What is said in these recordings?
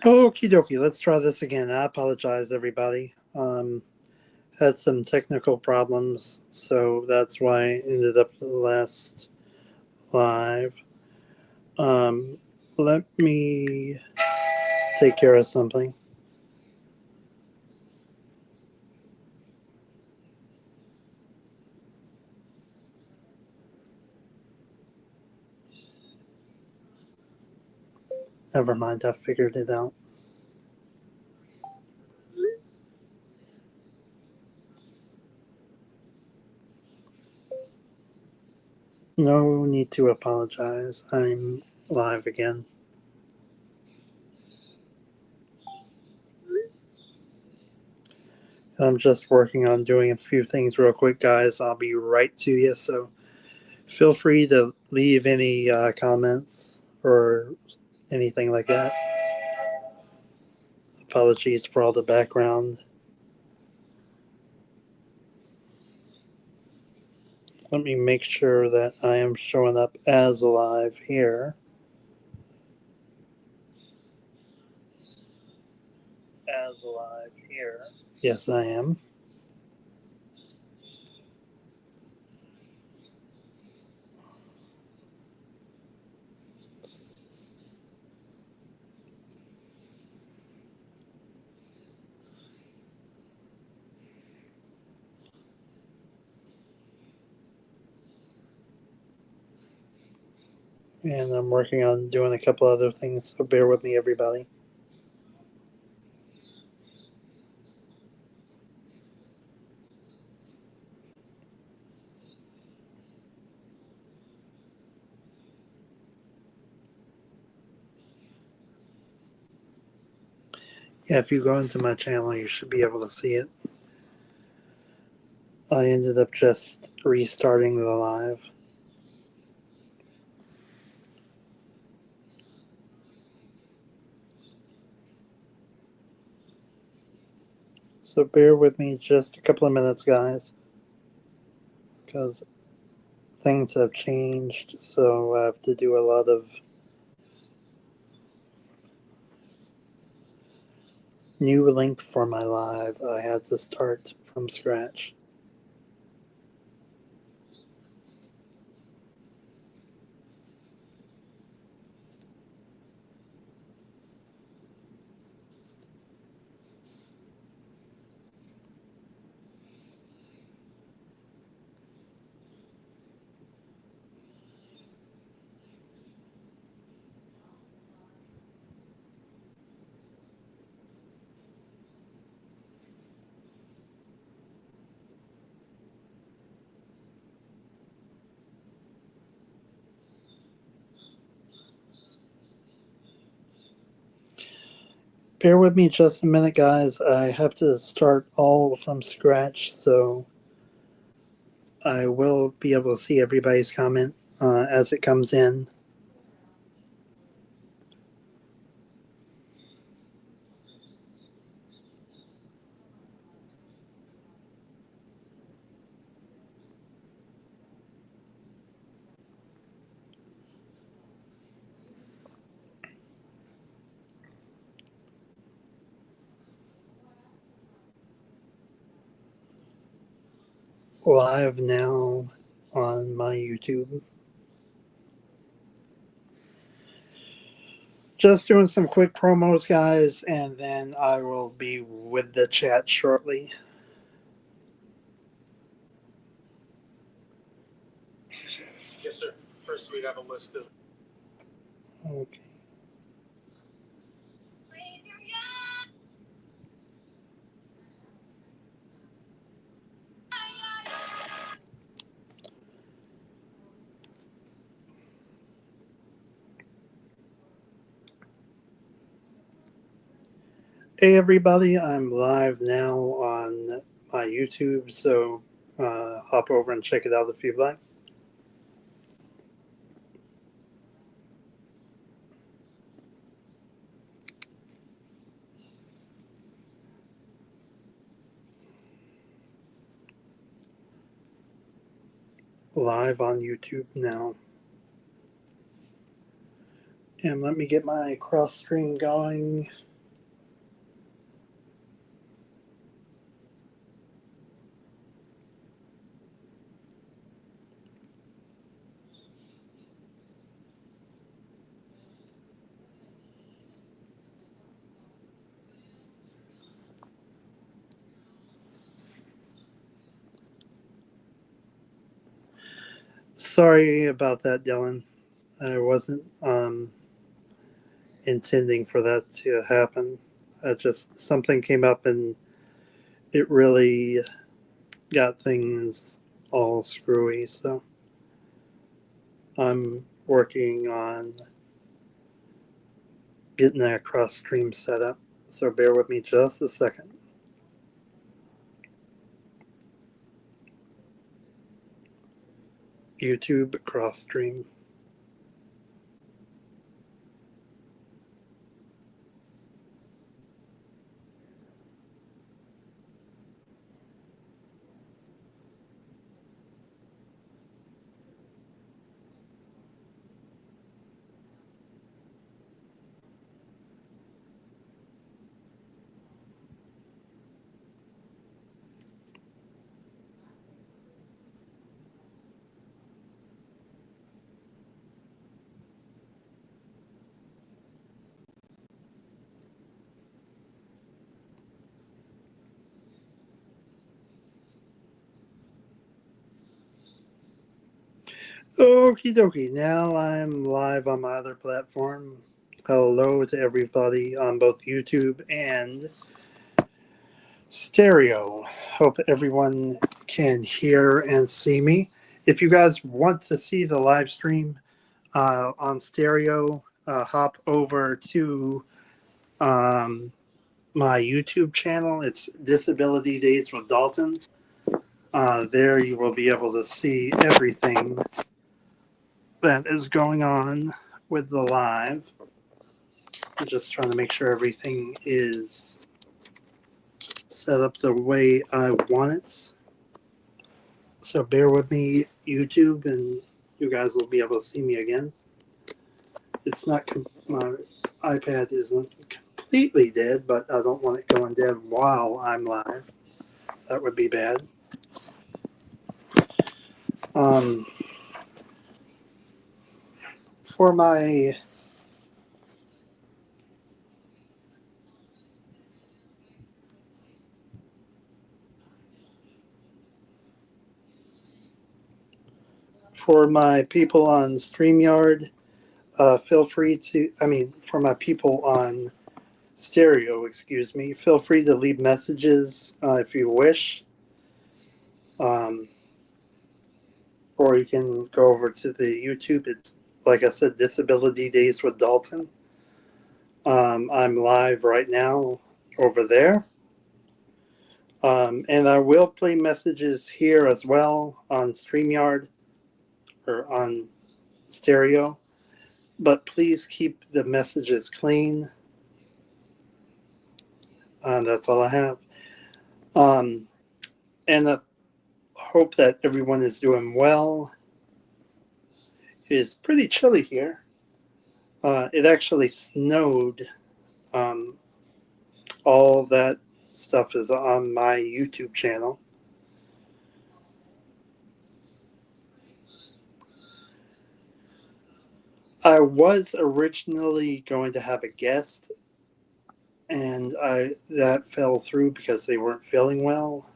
Okie dokie, let's try this again. I apologize, everybody. Had some technical problems, so that's why I ended up the last live. Um, Let me take care of something. Never mind, I figured it out. No need to apologize. I'm live again. I'm just working on doing a few things real quick, guys. I'll be right to you, so feel free to leave any comments or anything like that. Apologies for all the background. Let me make sure that I am showing up as live here. As live here. Yes, I am. And I'm working on doing a couple other things, so bear with me, everybody. Yeah, if you go into my channel, you should be able to see it. I ended up just restarting the live. So bear with me just a couple of minutes, guys, because things have changed, so I have to do a lot of new link for my live. I had to start from scratch. Bear with me just a minute, guys. I have to start all from scratch, so I will be able to see everybody's comment as it comes in. Live now on my YouTube. Just doing some quick promos, guys, and then I will be with the chat shortly. Yes, sir. First, we have a list of. Okay. Hey, everybody, I'm live now on my YouTube, so hop over and check it out if you'd like. Live on YouTube now. And let me get my cross stream going. Sorry about that, Dylan. I wasn't intending for that to happen. Just something came up and it really got things all screwy. So I'm working on getting that cross stream set up. So bear with me just a second. YouTube cross stream. Okie dokie, now I'm live on my other platform. Hello to everybody on both YouTube and stereo. Hope everyone can hear and see me. If you guys want to see the live stream on stereo, hop over to my YouTube channel. It's Disability Days with Dalton. There you will be able to see everything that is going on with the live. I'm just trying to make sure everything is set up the way I want it. So bear with me, YouTube, and you guys will be able to see me again. It's not my iPad isn't completely dead, but I don't want it going dead while I'm live. That would be bad. For my people on StreamYard, feel free to. For my people on stereo, excuse me, feel free to leave messages if you wish. Or you can go over to the YouTube. It's, like I said, Disability Days with Dalton. I'm live right now over there. And I will play messages here as well on StreamYard or on stereo. But please keep the messages clean. That's all I have. And I hope that everyone is doing well. It is pretty chilly here. It actually snowed. All that stuff is on my YouTube channel. I was originally going to have a guest, and that fell through because they weren't feeling well.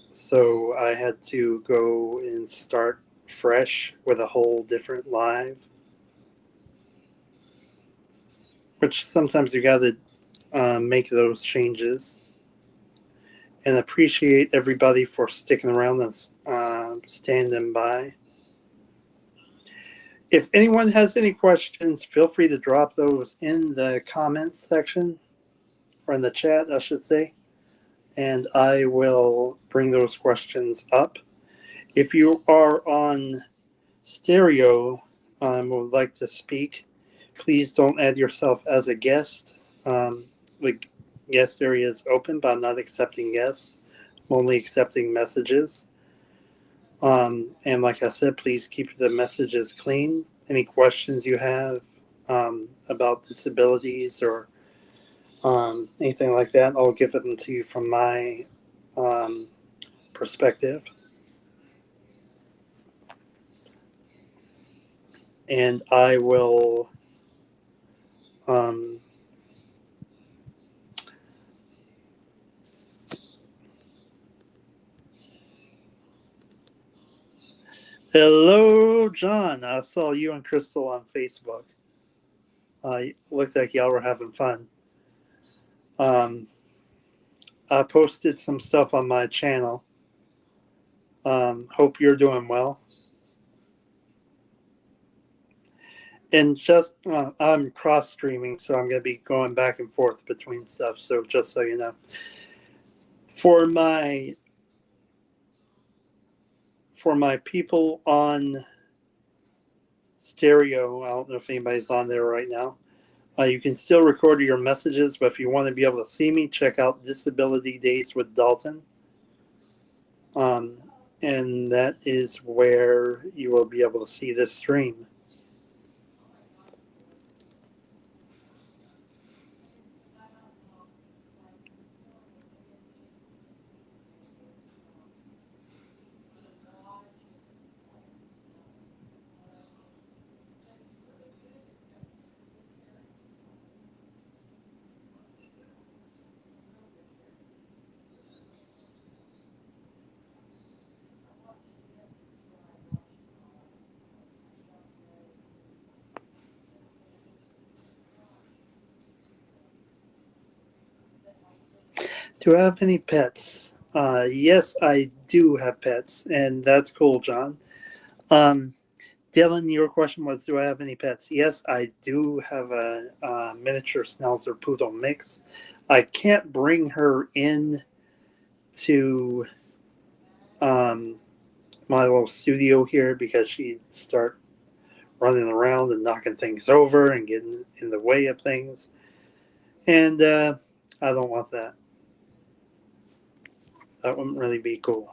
So I had to go and start fresh with a whole different live. Which sometimes you got to make those changes. And appreciate everybody for sticking around and standing by. If anyone has any questions, feel free to drop those in the comments section, or in the chat, I should say, and I will bring those questions up. If you are on stereo and would like to speak, please don't add yourself as a guest. The guest area is open, but I'm not accepting guests. I'm only accepting messages. And like I said, please keep the messages clean. Any questions you have about disabilities or anything like that, I'll give them to you from my perspective. And I will Hello, John. I saw you and Crystal on Facebook. Looked like y'all were having fun. I posted some stuff on my channel. Hope you're doing well. And just I'm cross streaming, so I'm going to be going back and forth between stuff. So just so you know, for my people on stereo, I don't know if anybody's on there right now. You can still record your messages, but if you want to be able to see me, check out Disability Days with Dalton. And that is where you will be able to see this stream. Do I have any pets? Yes, I do have pets, and that's cool, John. Dylan, your question was, do I have any pets? Yes, I do have a miniature Schnauzer Poodle mix. I can't bring her in to my little studio here because she'd start running around and knocking things over and getting in the way of things. And I don't want that. That wouldn't really be cool.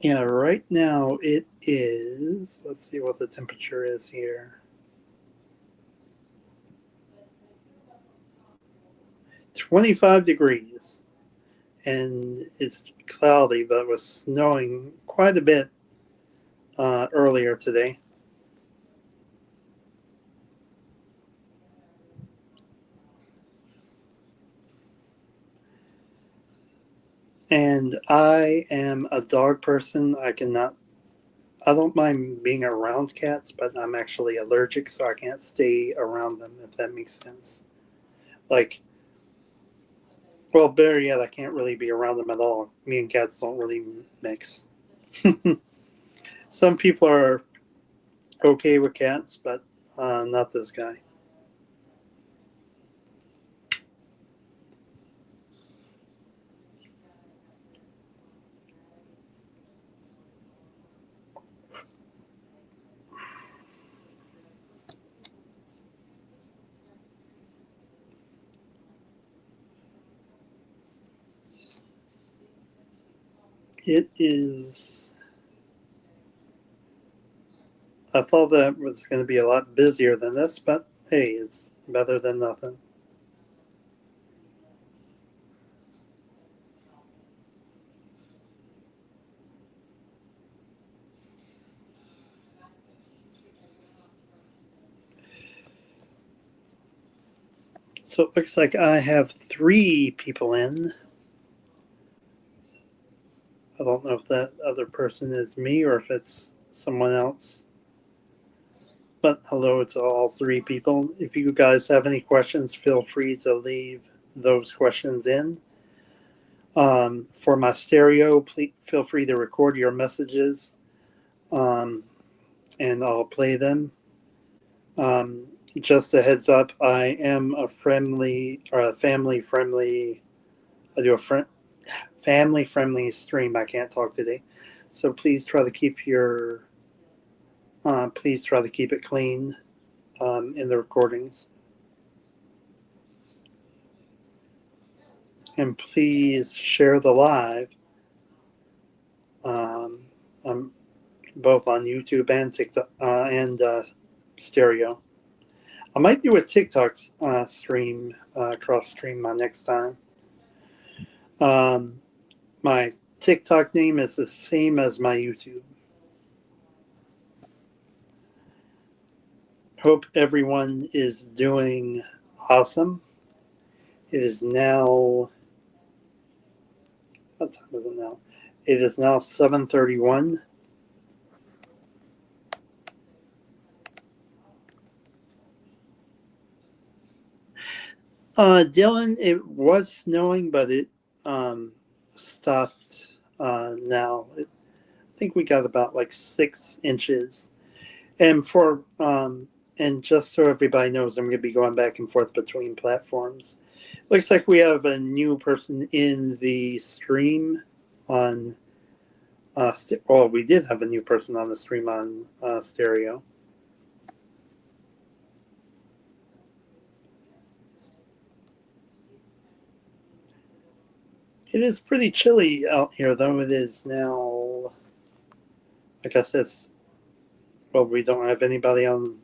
Yeah, right now it is, let's see what the temperature is here. 25 degrees. And it's cloudy, but it was snowing quite a bit earlier today. And I am a dog person. I don't mind being around cats, but I'm actually allergic, so I can't stay around them, if that makes sense. Like, well, better yet, I can't really be around them at all. Me and cats don't really mix. Some people are okay with cats, but not this guy. It is. I thought that was going to be a lot busier than this, but hey, it's better than nothing. So it looks like I have 3 people in. I don't know if that other person is me or if it's someone else. But hello to all 3 people. If you guys have any questions, feel free to leave those questions in. For my stereo, please feel free to record your messages, and I'll play them. Just a heads up, I am a family friendly. I do a family friendly stream. I can't talk today, so please try to keep it clean in the recordings, and please share the live. I'm both on YouTube and TikTok and stereo. I might do a TikTok stream, cross stream my next time. My TikTok name is the same as my YouTube. Hope everyone is doing awesome. It is now, what time is it now? It is now 7:31. Dylan, it was snowing, but it stopped now. I think we got about like 6 inches. And and just so everybody knows, I'm going to be going back and forth between platforms. Looks like we have a new person in the stream on. Well, we did have a new person on the stream on stereo. It is pretty chilly out here, though. It is now, I guess it's, well, we don't have anybody on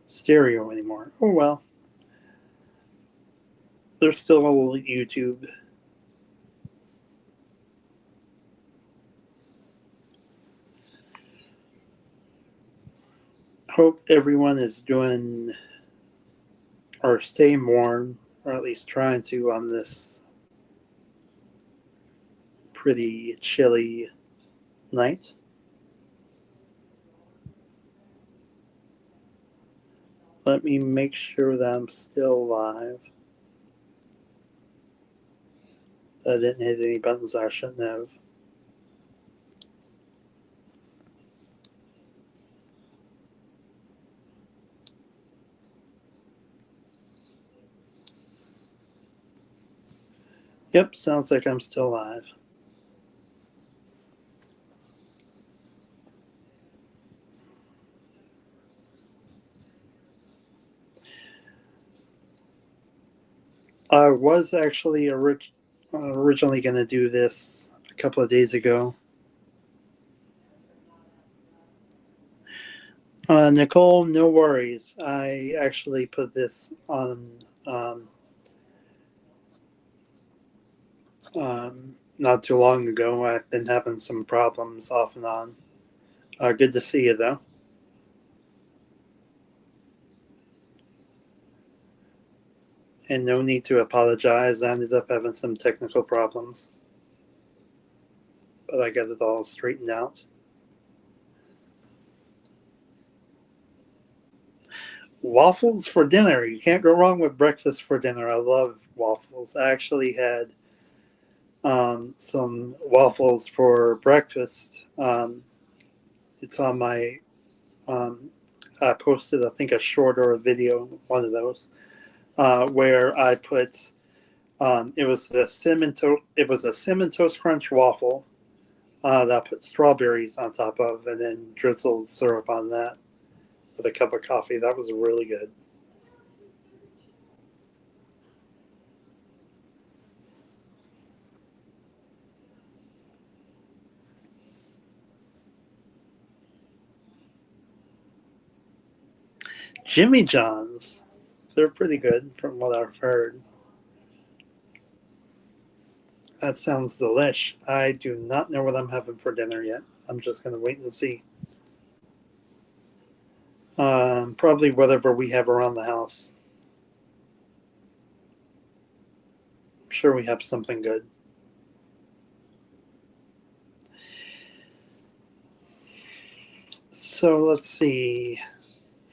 stereo anymore. Oh, well. There's still YouTube. Hope everyone is doing or staying warm, or at least trying to on this pretty chilly night. Let me make sure that I'm still live. I didn't hit any buttons I shouldn't have. Yep, sounds like I'm still live. I was actually originally going to do this a couple of days ago. Nicole, no worries. I actually put this on not too long ago. I've been having some problems off and on. Good to see you, though. And no need to apologize. I ended up having some technical problems, but I got it all straightened out. Waffles for dinner. You can't go wrong with breakfast for dinner. I love waffles. I actually had some waffles for breakfast. It's on my. I posted, I think, a short or a video, one of those, where I put. It was a cinnamon toast crunch waffle that I put strawberries on top of, and then drizzled syrup on that with a cup of coffee. That was really good. Jimmy John's. They're pretty good from what I've heard. That sounds delish. I do not know what I'm having for dinner yet. I'm just going to wait and see. Probably whatever we have around the house. I'm sure we have something good. So let's see.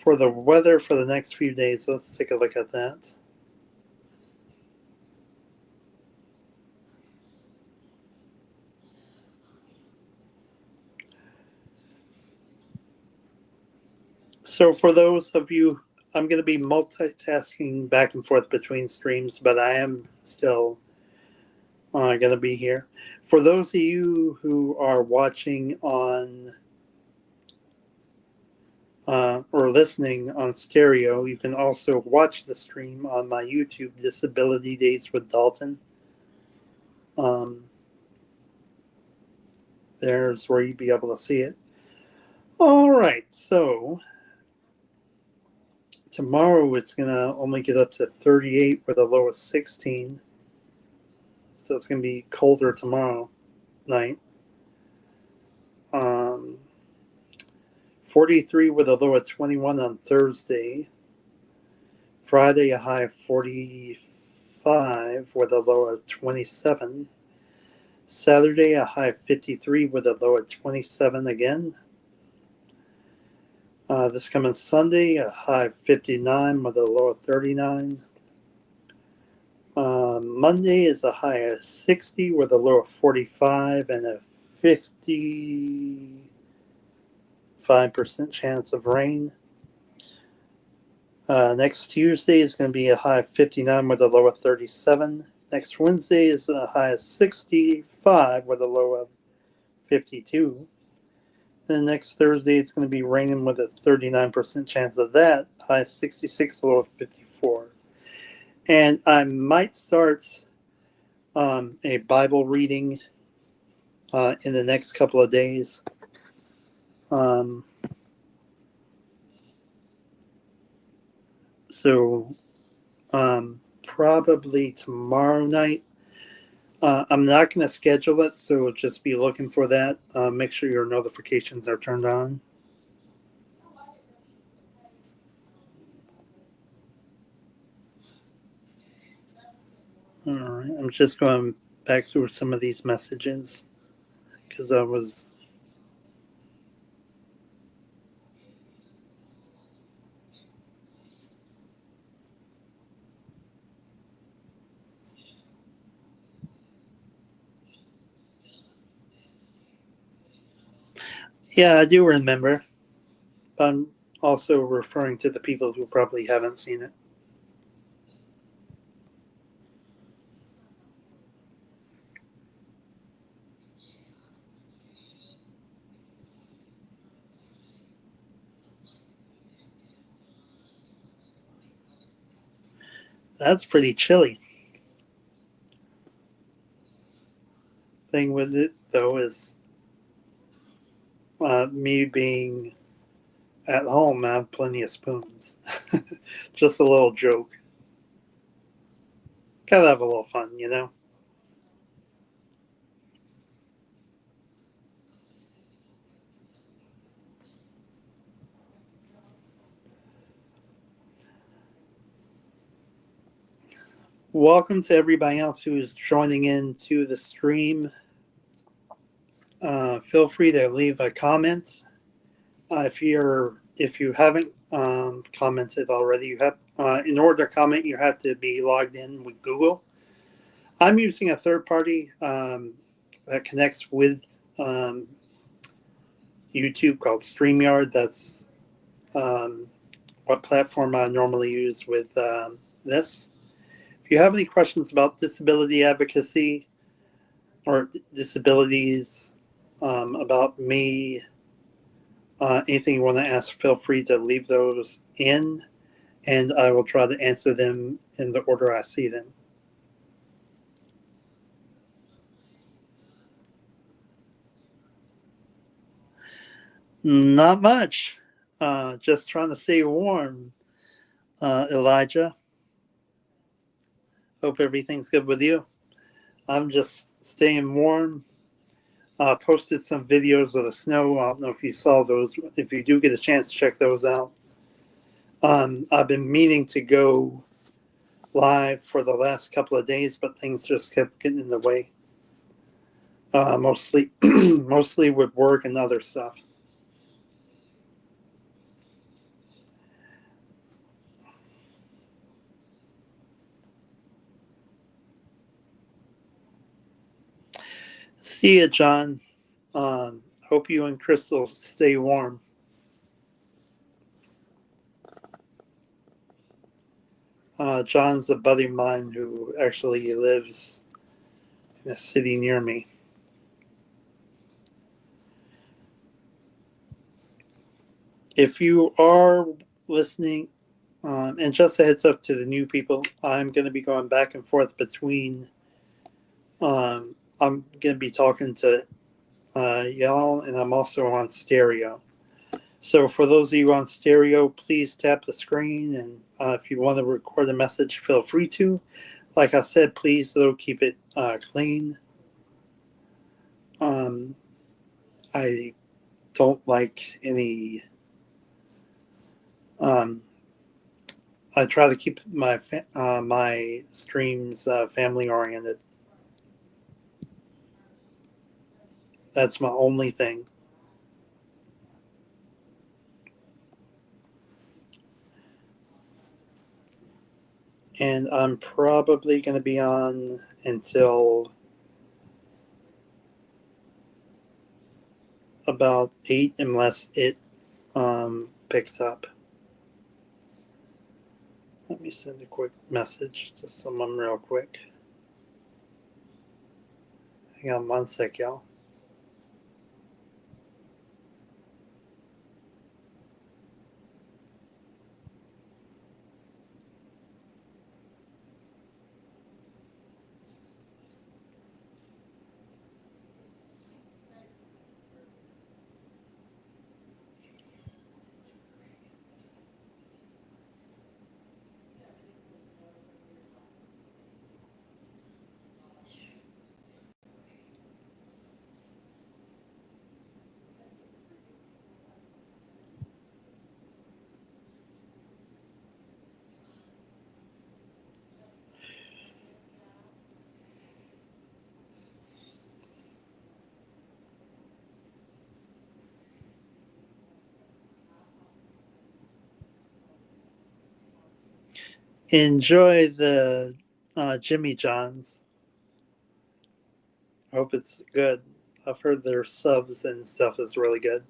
For the weather for the next few days, let's take a look at that. So for those of you, I'm going to be multitasking back and forth between streams, but I am still going to be here. For those of you who are watching on or listening on stereo, you can also watch the stream on my YouTube, Disability Days with Dalton. There's where you'd be able to see it. All right, so tomorrow it's going to only get up to 38 with a low of 16. So it's going to be colder tomorrow night. 43 with a low of 21 on Thursday. Friday, a high of 45 with a low of 27. Saturday, a high of 53 with a low of 27 again. This coming Sunday, a high of 59 with a low of 39. Monday is a high of 60 with a low of 45 and a 55% chance of rain. Next Tuesday is going to be a high of 59 with a low of 37. Next Wednesday is a high of 65 with a low of 52. And next Thursday it's going to be raining with a 39% chance of that. High of 66, low of 54. And I might start a Bible reading in the next couple of days. So probably tomorrow night. I'm not going to schedule it, so just be looking for that. Make sure your notifications are turned on. All right, I'm just going back through some of these messages because I was. Yeah, I do remember. I'm also referring to the people who probably haven't seen it. That's pretty chilly. Thing with it, though, is me being at home, I have plenty of spoons. Just a little joke. Gotta have a little fun, you know? Welcome to everybody else who is joining in to the stream. Feel free to leave a comment. If you haven't commented already, you have in order to comment, you have to be logged in with Google. I'm using a third party that connects with YouTube called StreamYard. That's what platform I normally use with this. If you have any questions about disability advocacy or disabilities, about me, anything you want to ask, feel free to leave those in, and I will try to answer them in the order I see them. Not much. Just trying to stay warm, Elijah. Hope everything's good with you. I'm just staying warm. Posted some videos of the snow. I don't know if you saw those. If you do get a chance to check those out. I've been meaning to go live for the last couple of days, but things just kept getting in the way. Mostly with work and other stuff. See you, John. Hope you and Crystal stay warm. John's a buddy of mine who actually lives in a city near me. If you are listening, and just a heads up to the new people, I'm going to be going back and forth between. I'm going to be talking to y'all, and I'm also on stereo. So for those of you on stereo, please tap the screen, and if you want to record a message, feel free to. Like I said, please though keep it clean. I don't like any Um, I try to keep my streams family oriented. That's my only thing. And I'm probably going to be on until about 8 unless it picks up. Let me send a quick message to someone real quick. Hang on one sec, y'all. Enjoy the Jimmy John's. Hope it's good. I've heard their subs and stuff is really good.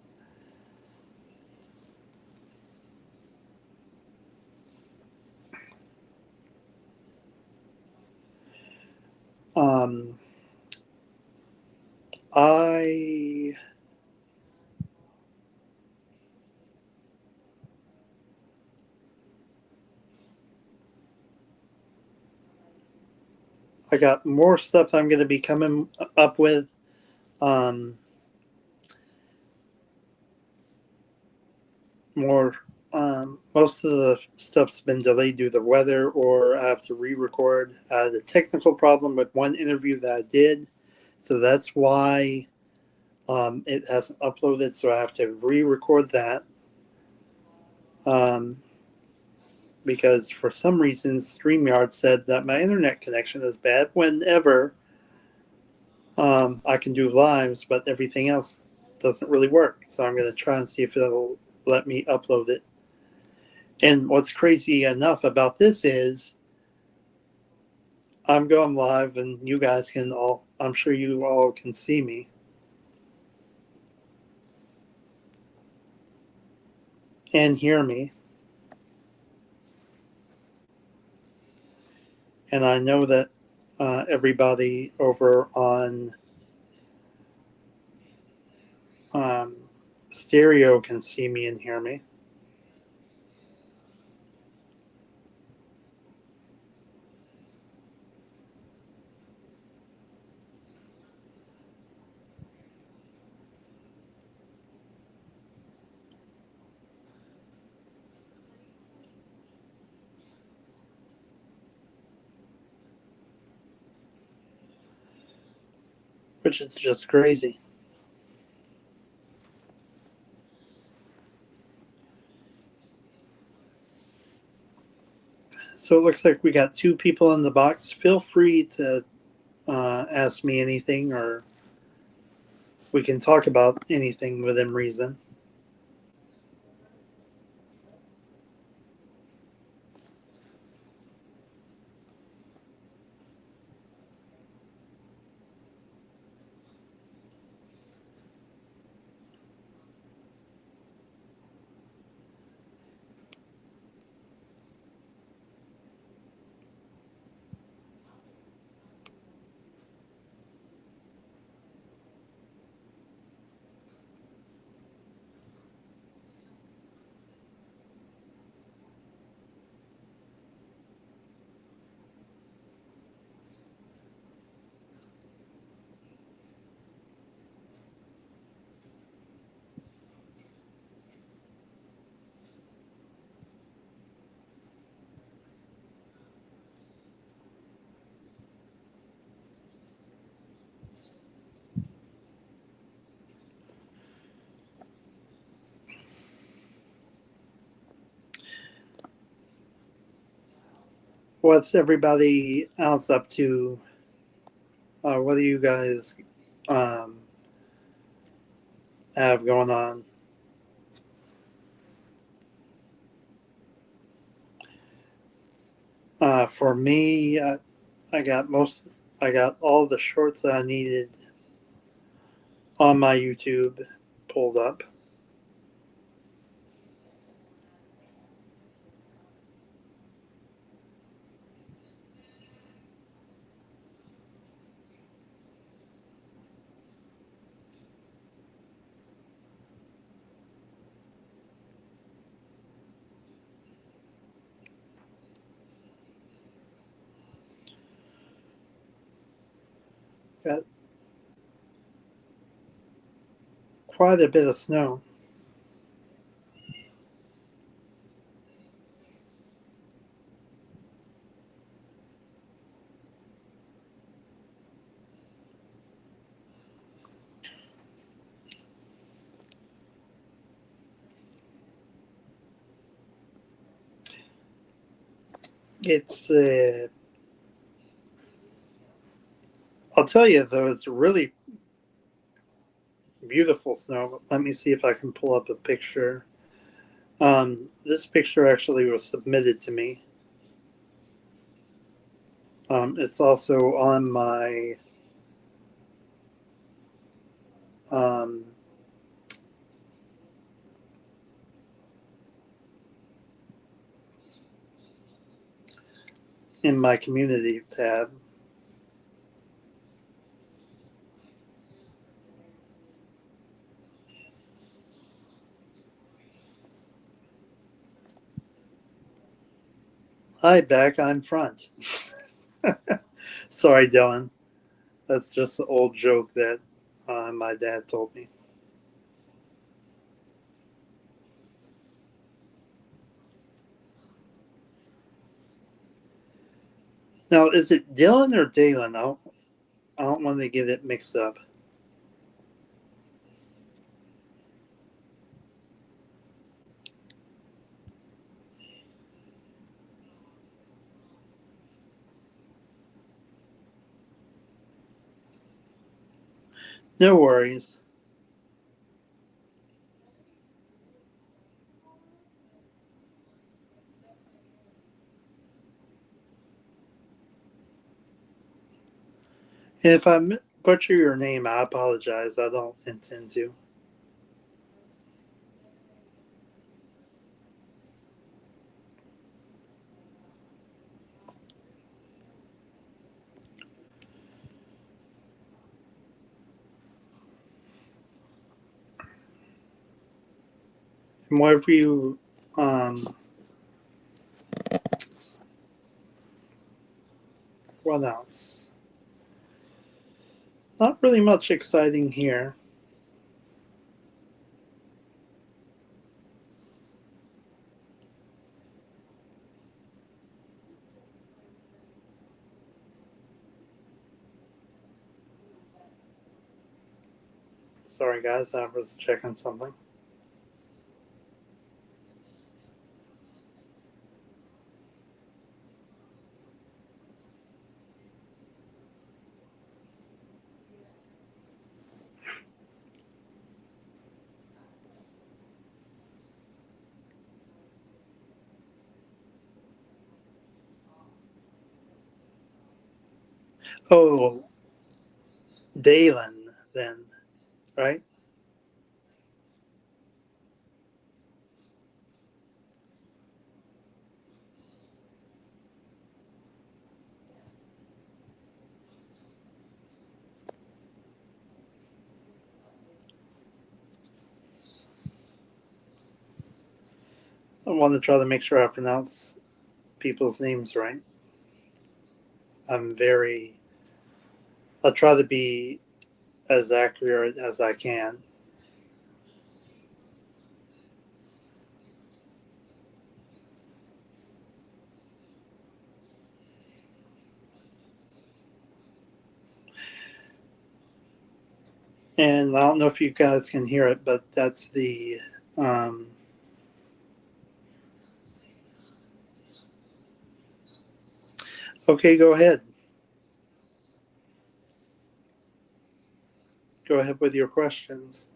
Um, I I got more stuff I'm going to be coming up with. Um, more. Most of the stuff's been delayed due to weather, or I have to re-record. I had a technical problem with one interview that I did, so that's why it hasn't uploaded. So I have to re-record that. Because for some reason StreamYard said that my internet connection is bad whenever I can do lives, but everything else doesn't really work. So I'm going to try and see if it'll let me upload it. And what's crazy enough about this is I'm going live and you guys can all, I'm sure you all can see me. And hear me. And I know that everybody over on stereo can see me and hear me. Which is just crazy. So it looks like we got 2 people in the box. Feel free to ask me anything, or we can talk about anything within reason. What's everybody else up to? What do you guys um, have going on? For me, I got I got all the shorts I needed on my YouTube pulled up. Got quite a bit of snow. It's I'll tell you though, it's really beautiful snow. Let me see if I can pull up a picture. This picture actually was submitted to me. It's also on my um, in my community tab. Hi, Beck. I'm front. Sorry, Dylan. That's just an old joke that my dad told me. Now, is it Dylan or Dalen? I don't want to get it mixed up. No worries. And if I butcher your name, I apologize. I don't intend to. And whatever you, what else? Not really much exciting here. Sorry, guys. I was checking something. Oh, Dalen, then, right? I want to try to make sure I pronounce people's names right. I'm very. I'll try to be as accurate as I can. And I don't know if you guys can hear it, but that's the um, Okay, go ahead. Go ahead with your questions.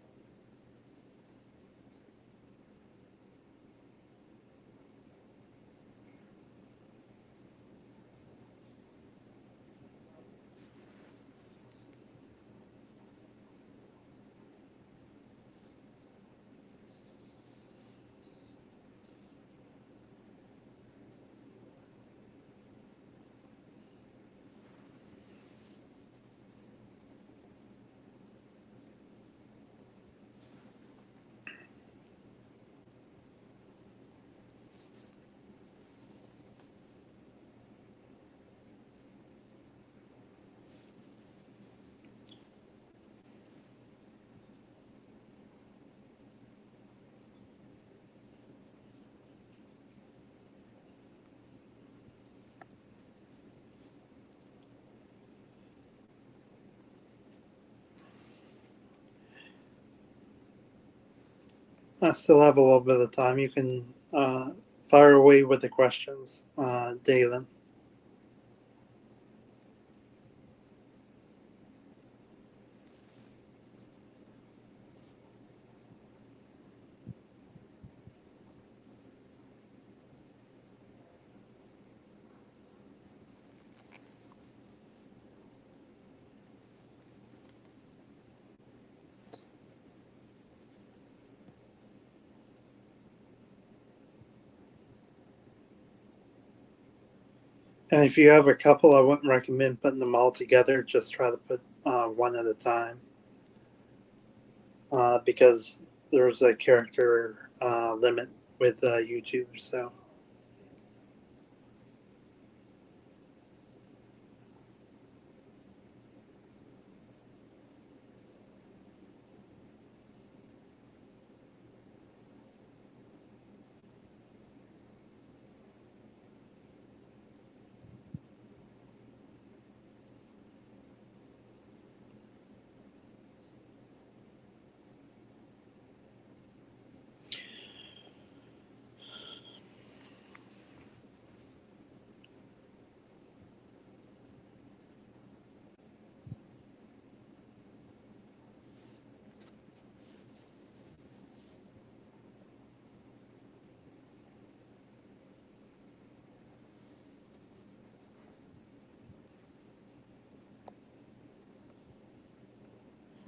I still have a little bit of time. You can fire away with the questions, Dalen. And if you have a couple, I wouldn't recommend putting them all together. Just try to put one at a time because there's a character limit with YouTube. So,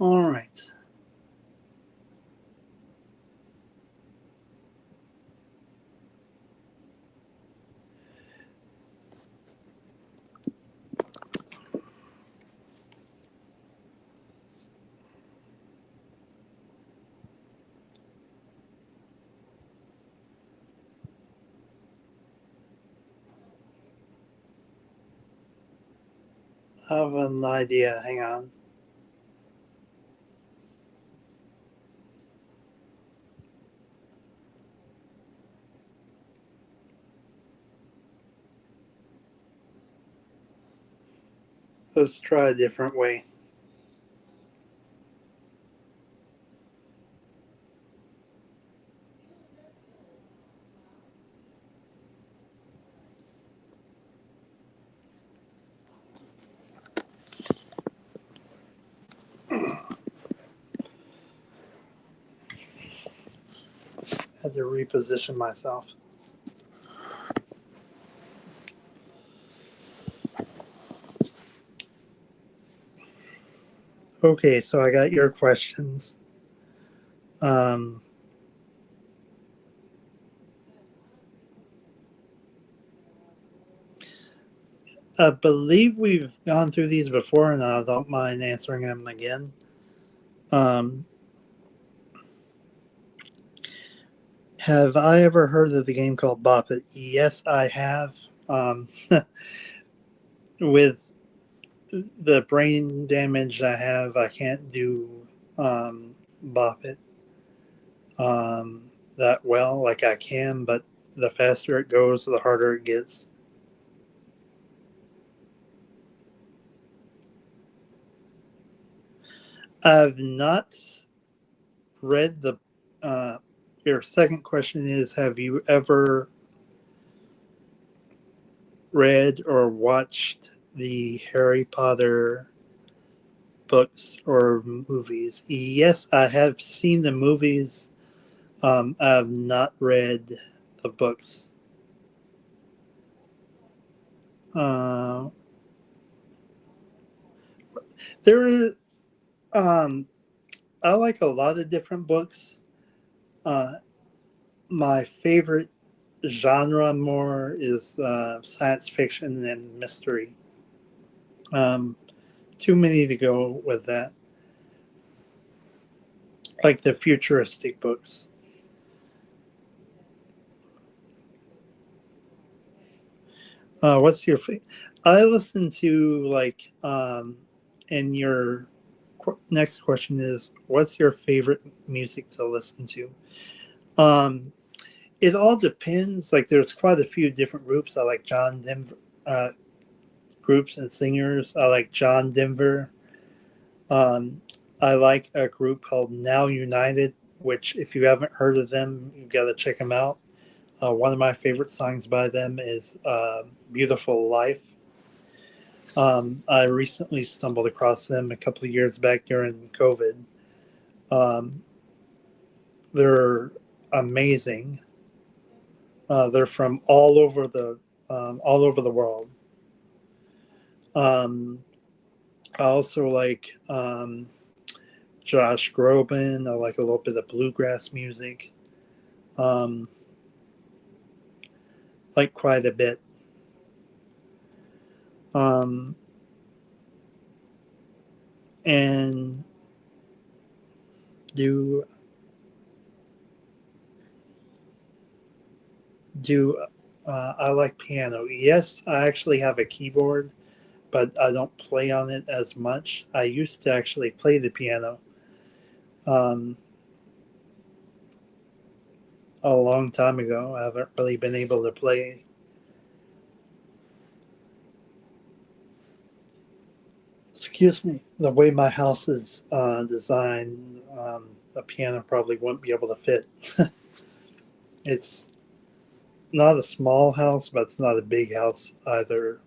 all right. I have an idea. Hang on. Let's try a different way. Had to reposition myself. Okay, so I got your questions. Um, I believe we've gone through these before, and I don't mind answering them again. Um, have I ever heard of the game called Bop It? Yes, I have. Um, with the brain damage I have, I can't do Bop It that well. Like I can, but the faster it goes, the harder it gets. I've not read the. Your second question is: have you ever read or watched the Harry Potter books or movies? Yes, I have seen the movies. I have not read the books. Uh, there, I like a lot of different books. Uh, my favorite genre more is science fiction and mystery. Um, too many to go with that. Like the futuristic books. What's your I listen to and your next question is, what's your favorite music to listen to? Um, it all depends. Like, there's quite a few different groups. I like John Denver, groups and singers. I like John Denver. Um, I like a group called Now United, which, if you haven't heard of them, you've got to check them out. One of my favorite songs by them is Beautiful Life. I recently stumbled across them a couple of years back during COVID. Um, they're amazing. They're from all over the world. Um, I also like Josh Groban. I like a little bit of bluegrass music. Um, like quite a bit. Um, and do do I like piano? Yes, I actually have a keyboard, but I don't play on it as much. I used to actually play the piano um, a long time ago. I haven't really been able to play. Excuse me. The way my house is designed, a piano probably wouldn't be able to fit. It's not a small house, but it's not a big house either.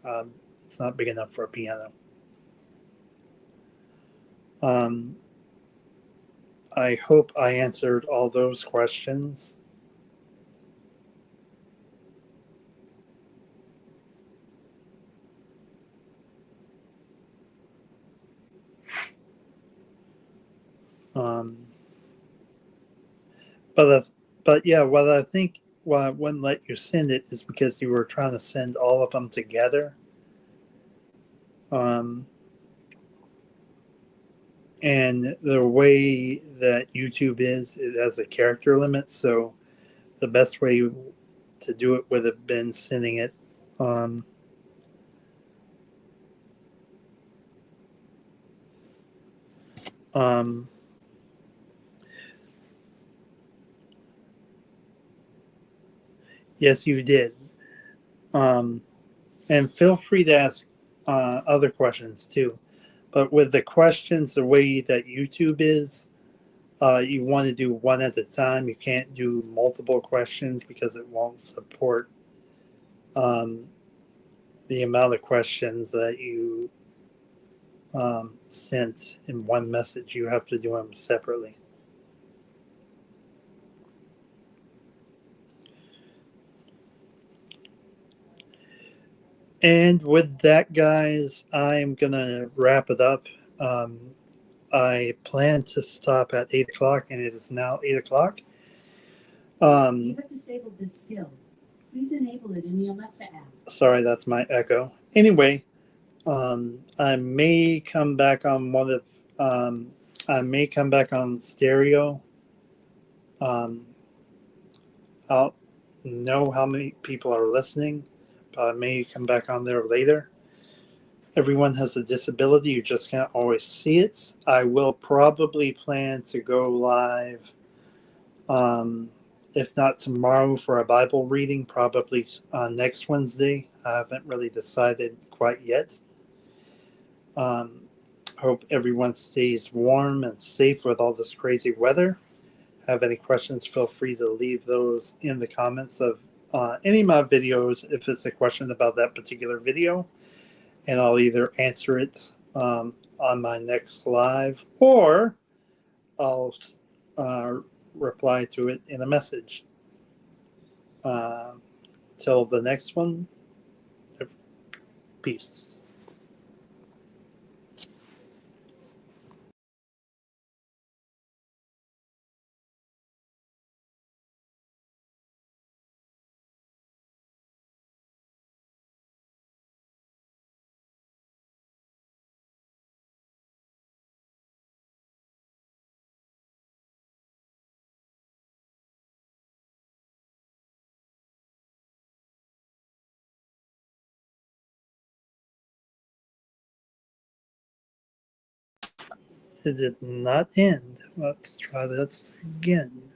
It's not big enough for a piano. Um, I hope I answered all those questions. Um, but but yeah, what I think why I wouldn't let you send it is because you were trying to send all of them together. Um, and the way that YouTube is, it has a character limit. So the best way to do it would have been sending it. Um, um, yes, you did. Um, and feel free to ask other questions too. But with the questions, the way that YouTube is, you want to do one at a time. You can't do multiple questions because it won't support um, the amount of questions that you sent in one message. You have to do them separately. And with that, guys, I'm going to wrap it up. Um, I plan to stop at 8 o'clock, and it is now 8 o'clock. You have disabled this skill. Please enable it in the Alexa app. Sorry, that's my echo. Anyway, I may come back on I may come back on stereo. I don't know how many people are listening, but I may come back on there later. Everyone has a disability, you just can't always see it. I will probably plan to go live, if not tomorrow for a Bible reading, probably next Wednesday. I haven't really decided quite yet. Hope everyone stays warm and safe with all this crazy weather. Have any questions, feel free to leave those in the comments of any of my videos if it's a question about that particular video, and I'll either answer it on my next live, or I'll reply to it in a message. Till the next one, peace. It did not end. Let's try this again.